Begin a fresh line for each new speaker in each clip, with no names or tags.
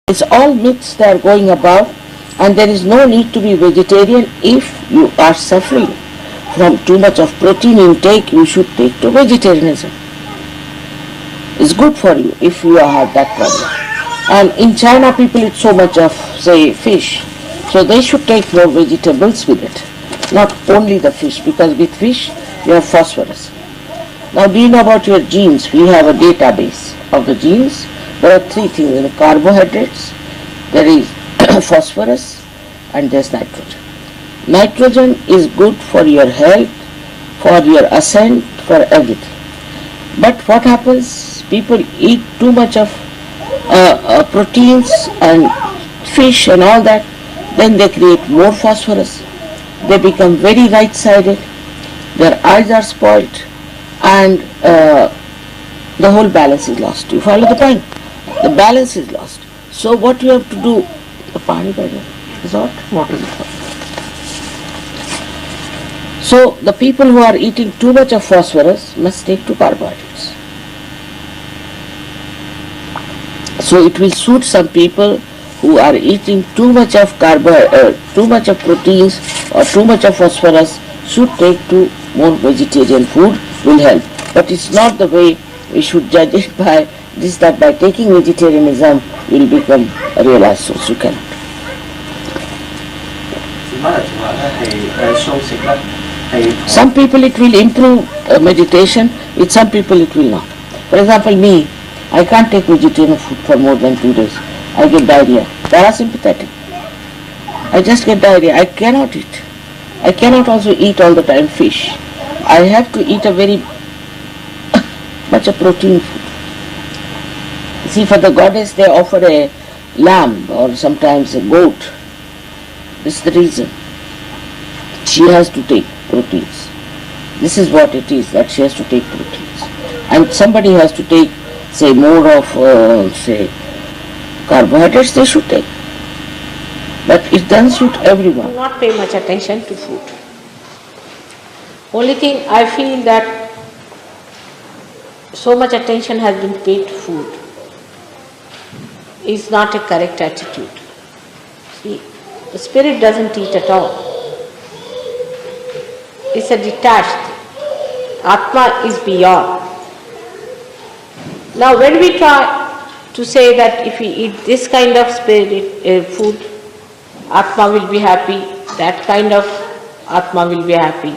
It's all myths that are going about, and there is no need to be vegetarian if you are suffering from too much of protein intake. You should take to vegetarianism. It's good for you if you have that problem. And in China, people eat so much of, say, fish, so they should take more vegetables with it, not only the fish, because with fish you have phosphorus. Now, do you know about your genes? We have a database of the genes. There are three things: in the carbohydrates, there is phosphorus, and there's nitrogen. Nitrogen is good for your health, for your ascent, for everything. But what happens? People eat too much of proteins and fish and all that, then they create more phosphorus. They become very right-sided. Their eyes are spoilt, and the whole balance is lost. You follow the point? The balance is lost. So what you have to do? The pani is what? What is it? So the people who are eating too much of phosphorus must take to carbohydrates. So it will suit some people who are eating too much of too much of proteins or too much of phosphorus. Should take to more vegetarian food, will help. But it's not the way we should judge it by this, that by taking vegetarianism will become a real source. You cannot. Some people it will improve meditation, with some people it will not. For example, me, I can't take vegetarian food for more than 2 days. I get diarrhea. Parasympathetic. I just get diarrhea. I cannot eat. I cannot also eat all the time fish. I have to eat a very much of protein food. See, for the goddess they offer a lamb or sometimes a goat. This is the reason. She has to take proteins. This is what it is, that she has to take proteins. And somebody has to take, say, more of, say, carbohydrates, they should take. But it doesn't suit everyone.
Do not pay much attention to food. Only thing I feel that so much attention has been paid to food is not a correct attitude. See, the spirit doesn't eat at all. It's a detached thing. Atma is beyond. Now when we try to say that if we eat this kind of food, Atma will be happy, that kind of Atma will be happy,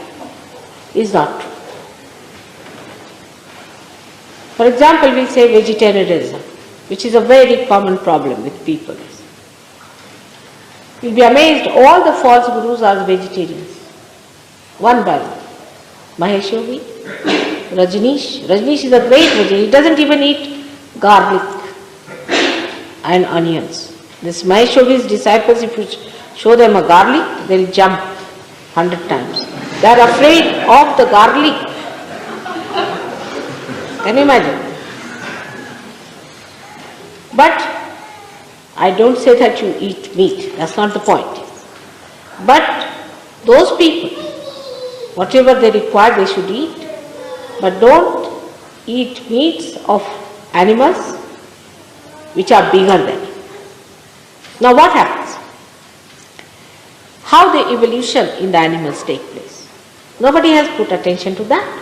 is not true. For example, we say vegetarianism, which is a very common problem with people. You'll be amazed, all the false gurus are vegetarians. One by one. Mahesh Yogi, Rajneesh. Rajneesh is a great vegetarian. He doesn't even eat garlic and onions. This Mahesh Yogi's disciples, if you show them a garlic, they'll jump 100 times. They are afraid of the garlic. Can you imagine? But I don't say that you eat meat. That's not the point. But those people, whatever they require, they should eat. But don't eat meats of animals which are bigger than you. Now what happens? How the evolution in the animals take place? Nobody has put attention to that.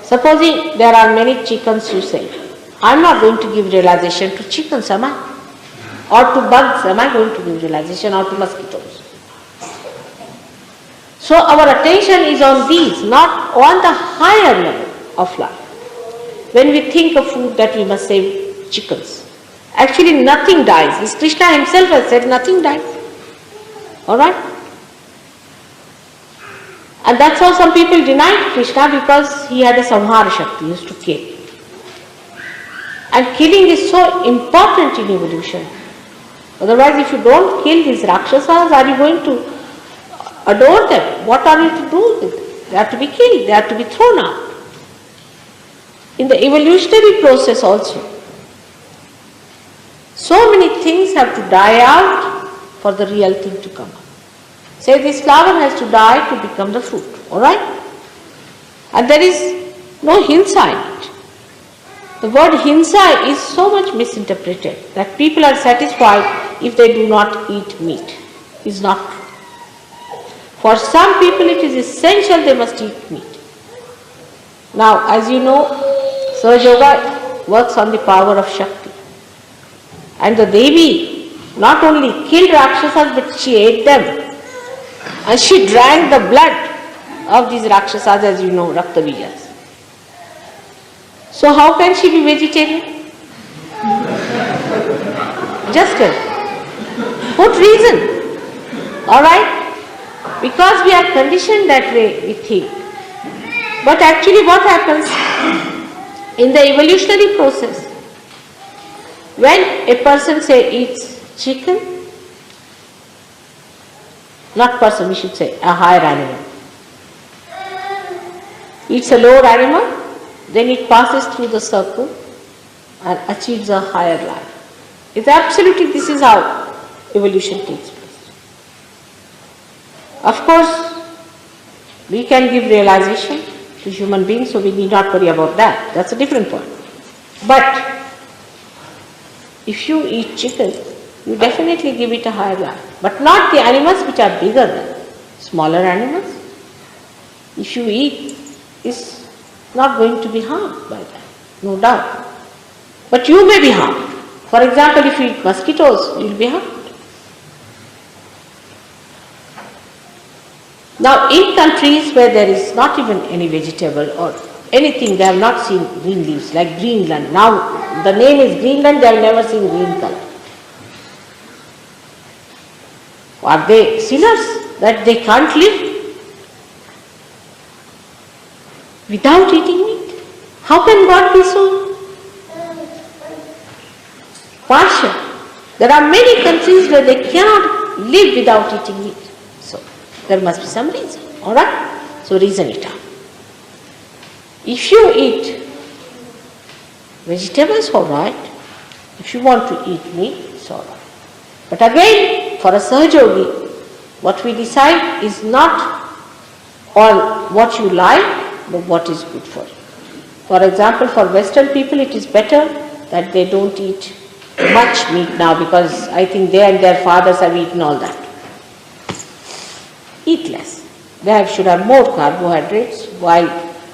Supposing there are many chickens, you say, I'm not going to give realization to chickens, am I? Or to bugs, am I going to give realization, or to mosquitoes? So our attention is on these, not on the higher level of life. When we think of food, that we must save chickens. Actually nothing dies. As Krishna himself has said, nothing dies. Alright? And that's how some people denied Krishna, because he had a samhara shakti, he used to kill. And killing is so important in evolution. Otherwise, if you don't kill these Rakshasas, are you going to adore them? What are you to do with them? They have to be killed, they have to be thrown out. In the evolutionary process also, so many things have to die out for the real thing to come up. Say this flower has to die to become the fruit, alright? And there is no hinsa in it. The word hinsa is so much misinterpreted that people are satisfied if they do not eat meat. It's not true. For some people it is essential they must eat meat. Now, as you know, Sahaja Yoga works on the power of Shakti. And the Devi not only killed Rakshasas but she ate them. And she drank the blood of these Rakshasas, as you know, Raktabijas. So how can she be vegetarian? Just tell. What reason? Alright? Because we are conditioned that way, we think. But actually what happens in the evolutionary process, when a person say eats chicken, not person, we should say a higher animal, eats a lower animal, then it passes through the circle and achieves a higher life. It's absolutely, this is how evolution takes place. Of course, we can give realization to human beings, so we need not worry about that. That's a different point. But if you eat chicken, you definitely give it a higher life. But not the animals which are bigger than smaller animals. If you eat, it's not going to be harmed by that, no doubt. But you may be harmed. For example, if you eat mosquitoes, you will be harmed. Now, in countries where there is not even any vegetable or anything, they have not seen green leaves, like Greenland. Now, the name is Greenland, they have never seen green color. Are they sinners that they can't live without eating meat? How can God be so partial? There are many countries where they cannot live without eating meat. So, there must be some reason, alright? So, reason it out. If you eat vegetables, alright. If you want to eat meat, it's alright. But again, for a Sahaja Yogi, what we decide is not on what you like, but what is good for you. For example, for Western people, it is better that they don't eat much meat now, because I think they and their fathers have eaten all that. Eat less. They should have more carbohydrates, while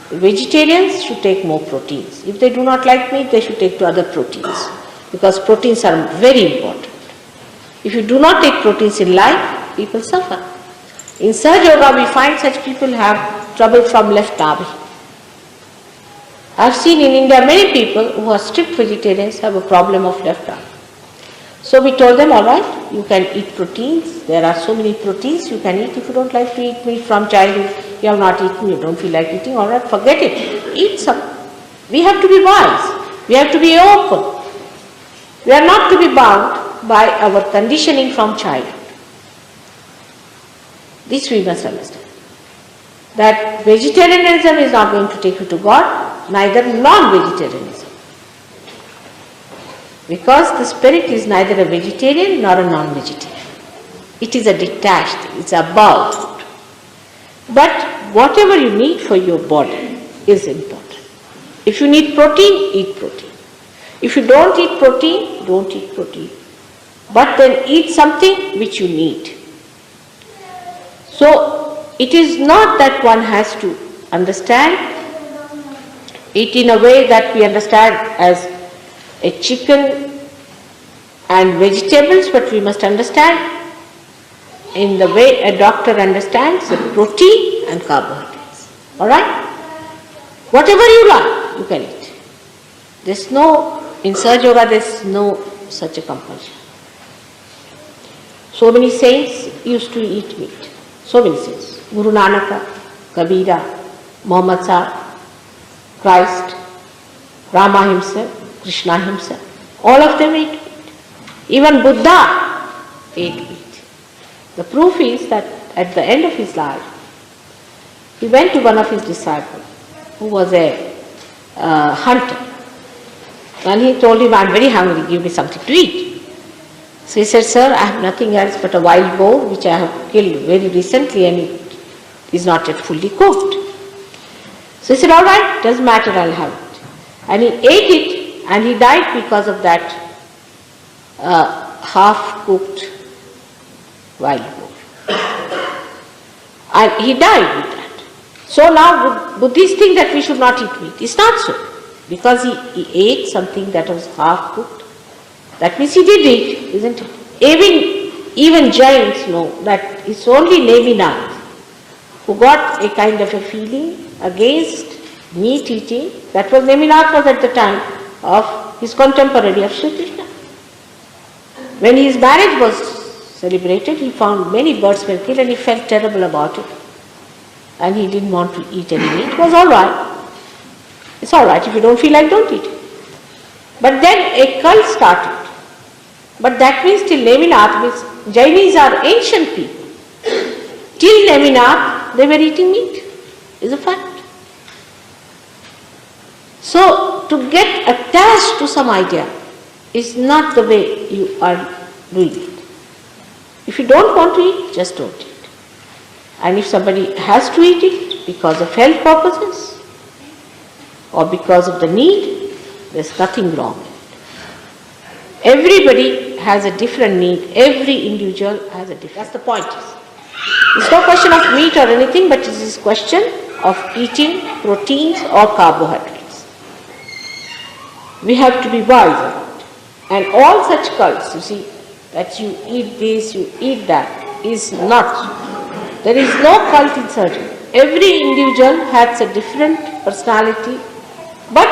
vegetarians should take more proteins. If they do not like meat, they should take to other proteins, because proteins are very important. If you do not take proteins in life, people suffer. In Sahaja Yoga, we find such people have trouble from left arm. I have seen in India many people who are strict vegetarians have a problem of left arm. So we told them, alright, you can eat proteins. There are so many proteins you can eat. If you don't like to eat meat from childhood, you have not eaten, you don't feel like eating, alright, forget it. Eat some. We have to be wise. We have to be open. We are not to be bound by our conditioning from childhood. This we must understand. That vegetarianism is not going to take you to God, neither non-vegetarianism. Because the spirit is neither a vegetarian nor a non-vegetarian. It is a detached thing, it's above food. But whatever you need for your body is important. If you need protein, eat protein. If you don't eat protein, don't eat protein. But then eat something which you need. So, it is not that one has to understand it in a way that we understand as a chicken and vegetables, but we must understand in the way a doctor understands the protein and carbohydrates. Alright? Whatever you like, you can eat. There's no, in Sahaja Yoga, there's no such a compulsion. So many saints used to eat meat. So many saints. Guru Nanaka, Kabira, Muhammad Sahib, Christ, Rama himself, Krishna himself. All of them ate meat. Even Buddha ate meat. The proof is that at the end of his life, he went to one of his disciples who was a hunter. And he told him, I'm very hungry, give me something to eat. So he said, sir, I have nothing else but a wild boar which I have killed very recently and it is not yet fully cooked. So he said, all right, doesn't matter, I'll have it. And he ate it and he died because of that half-cooked wild boar. And he died with that. So now Buddhists think that we should not eat meat. It's not so. Because he ate something that was half-cooked. That means he did eat, isn't it? Even Jains know that it's only Neminath who got a kind of a feeling against meat eating. That was Neminath was at the time of his contemporary of Shri Krishna. When his marriage was celebrated, he found many birds were killed and he felt terrible about it. And he didn't want to eat any meat. It was all right. It's all right. If you don't feel like, don't eat it. But then a cult started. But that means till Neminath, means Jainis are ancient people. Till Neminath, they were eating meat. Is a fact. So, to get attached to some idea is not the way you are doing it. If you don't want to eat, just don't eat. And if somebody has to eat it because of health purposes or because of the need, there's nothing wrong. Everybody has a different need. Every individual has a different. That's the point. It's no question of meat or anything, but it is a question of eating proteins or carbohydrates. We have to be wise about it. And all such cults, you see, that you eat this, you eat that, is not. There is no cult in certain. Every individual has a different personality, but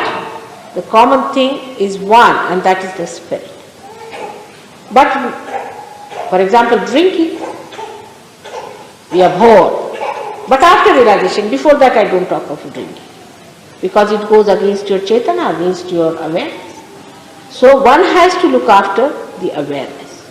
the common thing is one, and that is the spirit. But, for example, drinking, we abhor. But after realization, before that I don't talk of drinking, because it goes against your Chaitana, against your awareness. So one has to look after the awareness.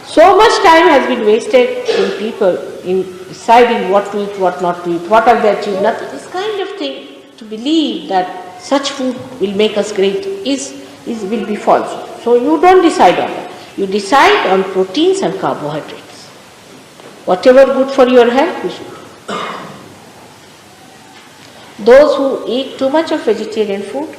So much time has been wasted in people in deciding what to eat, what not to eat, what have they achieved, nothing. This kind of thing, to believe that such food will make us great will be false. So you don't decide on that. You decide on proteins and carbohydrates. Whatever good for your health, you should do. Those who eat too much of vegetarian food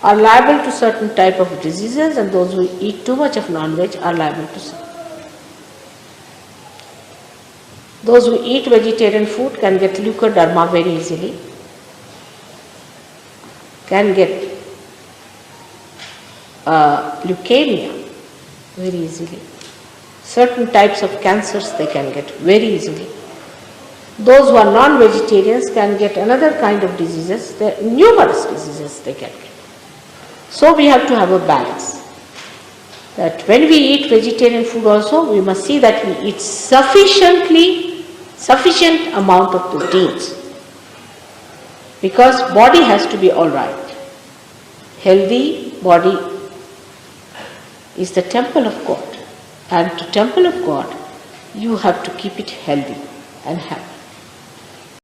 are liable to certain type of diseases, and those who eat too much of non-veg are liable to some. Those who eat vegetarian food can get leukoderma very easily, can get leukemia very easily. Certain types of cancers they can get very easily. Those who are non-vegetarians can get another kind of diseases. There are numerous diseases they can get. So we have to have a balance. That when we eat vegetarian food also, we must see that we eat sufficient amount of proteins. Because body has to be all right. Healthy body is the temple of God. And to temple of God, you have to keep it healthy and happy.